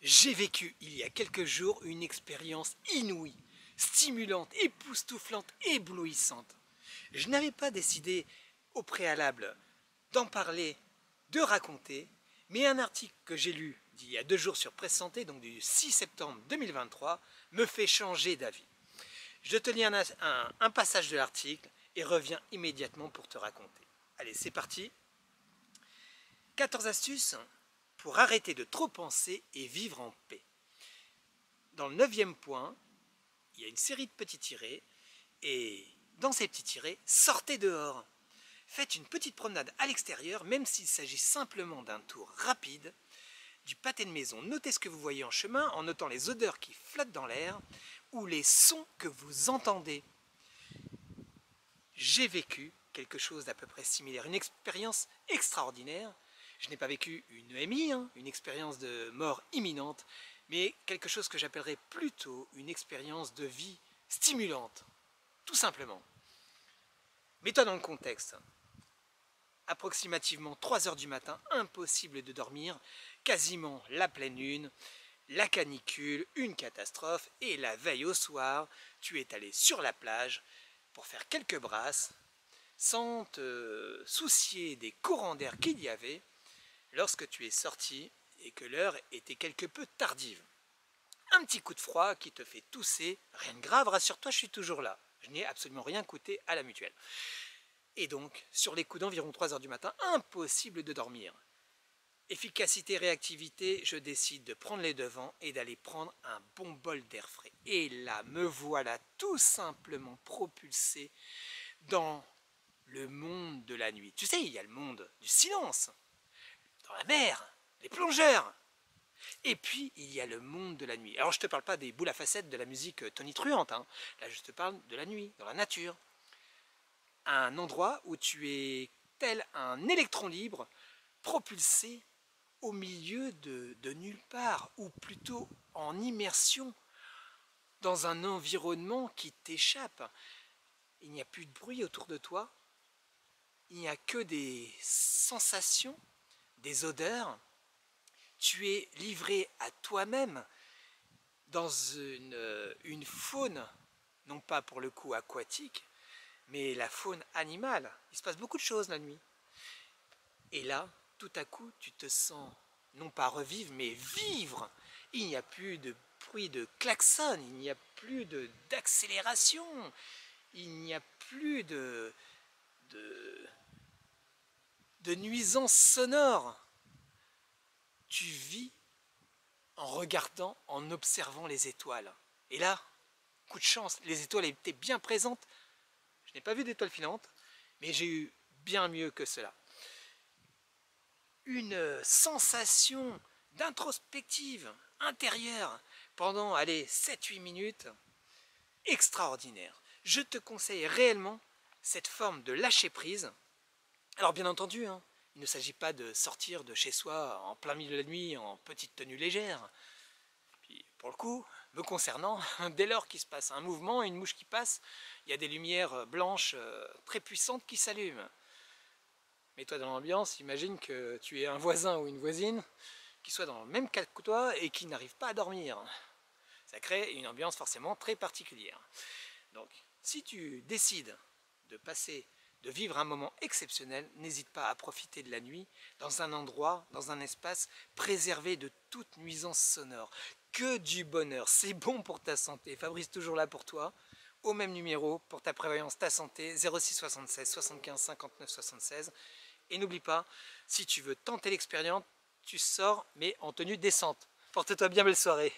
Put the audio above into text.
J'ai vécu il y a quelques jours une expérience inouïe, stimulante, époustouflante, éblouissante. Je n'avais pas décidé au préalable d'en parler, de raconter, mais un article que j'ai lu d'il y a 2 jours sur Presse Santé, donc du 6 septembre 2023, me fait changer d'avis. Je te lis un passage de l'article et reviens immédiatement pour te raconter. Allez, c'est parti. 14 astuces pour arrêter de trop penser et vivre en paix. Dans le 9e point, il y a une série de petits tirets, et dans ces petits tirets, sortez dehors. Faites une petite promenade à l'extérieur, même s'il s'agit simplement d'un tour rapide, du pâté de maison. Notez ce que vous voyez en chemin, en notant les odeurs qui flottent dans l'air, ou les sons que vous entendez. J'ai vécu quelque chose d'à peu près similaire, une expérience extraordinaire. Je n'ai pas vécu une EMI, une expérience de mort imminente, mais quelque chose que j'appellerais plutôt une expérience de vie stimulante, tout simplement. Mets-toi dans le contexte. Approximativement 3 heures du matin, impossible de dormir, quasiment la pleine lune, la canicule, une catastrophe, et la veille au soir, tu es allé sur la plage pour faire quelques brasses, sans te soucier des courants d'air qu'il y avait, lorsque tu es sorti et que l'heure était quelque peu tardive. Un petit coup de froid qui te fait tousser, rien de grave, rassure-toi, je suis toujours là. Je n'ai absolument rien coûté à la mutuelle. Et donc, sur les coups d'environ 3 heures du matin, impossible de dormir. Efficacité, réactivité, je décide de prendre les devants et d'aller prendre un bon bol d'air frais. Et là, me voilà tout simplement propulsé dans le monde de la nuit. Tu sais, il y a le monde du silence, dans la mer, les plongeurs. Et puis, il y a le monde de la nuit. Alors, je ne te parle pas des boules à facettes de la musique tonitruante. Là, je te parle de la nuit, dans la nature. Un endroit où tu es tel un électron libre, propulsé au milieu de nulle part, ou plutôt en immersion dans un environnement qui t'échappe. Il n'y a plus de bruit autour de toi, il n'y a que des sensations, des odeurs. Tu es livré à toi-même dans une faune, non pas pour le coup aquatique, mais la faune animale. Il se passe beaucoup de choses la nuit. Et là, tout à coup, tu te sens, non pas revivre, mais vivre. Il n'y a plus de bruit de klaxon, il n'y a plus d'accélération, il n'y a plus de nuisances sonores. Tu vis en regardant, en observant les étoiles. Et là, coup de chance, les étoiles étaient bien présentes. Je n'ai pas vu d'étoiles filantes, mais j'ai eu bien mieux que cela. Une sensation d'introspective intérieure pendant, allez, 7-8 minutes, extraordinaire. Je te conseille réellement cette forme de lâcher prise. Alors bien entendu, il ne s'agit pas de sortir de chez soi en plein milieu de la nuit en petite tenue légère. Puis pour le coup, me concernant, dès lors qu'il se passe un mouvement, une mouche qui passe, il y a des lumières blanches très puissantes qui s'allument. Mets-toi dans l'ambiance, imagine que tu es un voisin ou une voisine qui soit dans le même cas que toi et qui n'arrive pas à dormir. Ça crée une ambiance forcément très particulière. Donc, si tu décides de vivre un moment exceptionnel, n'hésite pas à profiter de la nuit dans un endroit, dans un espace préservé de toute nuisance sonore. Que du bonheur, c'est bon pour ta santé. Fabrice toujours là pour toi, au même numéro pour ta prévoyance, ta santé, 06 76 75 59 76. Et n'oublie pas, si tu veux tenter l'expérience, tu sors mais en tenue décente. Porte-toi bien, belle soirée.